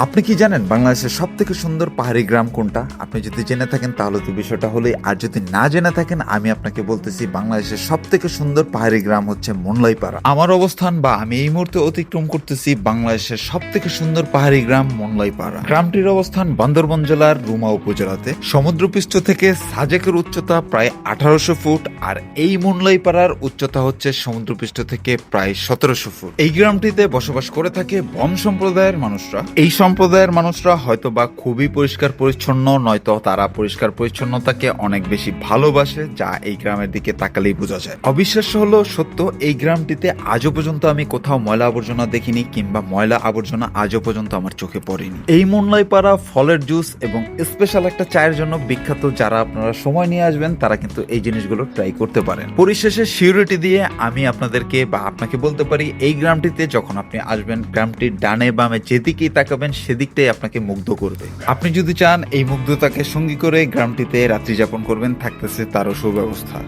আপনি কি জানেন বাংলাদেশের সব থেকে সুন্দর পাহাড়ি গ্রাম কোনটা? আপনি যদি জেনে থাকেন তাহলে তো বিষয়টা হলেই, আর যদি না জেনে থাকেন আমি আপনাকে বলতেছি বাংলাদেশের সব থেকে সুন্দর পাহাড়ি গ্রাম হচ্ছে মনলাইপাড়া। আমার অবস্থান বা আমি এই মুহূর্তে অতিক্রম করতেছি বাংলাদেশের সব থেকে সুন্দর পাহাড়ি গ্রাম মনলাইপাড়া। গ্রামটির অবস্থান বান্দরবান জেলার রুমা উপজেলাতে। সমুদ্রপৃষ্ঠ থেকে সাজেকের উচ্চতা প্রায় 1800 ফুট, আর এই মনলাইপাড়ার উচ্চতা হচ্ছে সমুদ্রপৃষ্ঠ থেকে প্রায় 1700 ফুট। এই গ্রামটিতে বসবাস করে থাকে বন সম্প্রদায়ের মানুষরা। এই সম্প্রদায়ের মানুষরা হয়তো বা খুবই পরিষ্কার পরিচ্ছন্ন, নয়তো তারা পরিষ্কার পরিচ্ছন্নতাকে অনেক বেশি ভালোবাসে, যা এই গ্রামের দিকে তাকালেই বোঝা যায়। অবিশ্বাস্য হলো সত্য, এই গ্রামটিতে আজও পর্যন্ত আমি কোথাও ময়লা আবর্জনা দেখিনি, কিংবা ময়লা আবর্জনা আজও পর্যন্ত আমার চোখে পড়েনি। এই মনলাইপাড়া ফলের জুস এবং স্পেশাল একটা চায়ের জন্য বিখ্যাত। যারা আপনারা সময় নিয়ে আসবেন তারা কিন্তু এই জিনিসগুলো ট্রাই করতে পারেন। পরিশেষে সিউরিটি দিয়ে আমি আপনাদেরকে বা আপনাকে বলতে পারি, এই গ্রামটিতে যখন আপনি আসবেন, গ্রামটির ডানে বামে যেদিকেই তাকাবেন সেদিকটাই আপনাকে মুগ্ধ করবে। আপনি যদি চান এই মুগ্ধতাকে সঙ্গী করে গ্রামটিতে রাত্রি যাপন করবেন, থাকতেছে তারও সুব্যবস্থা।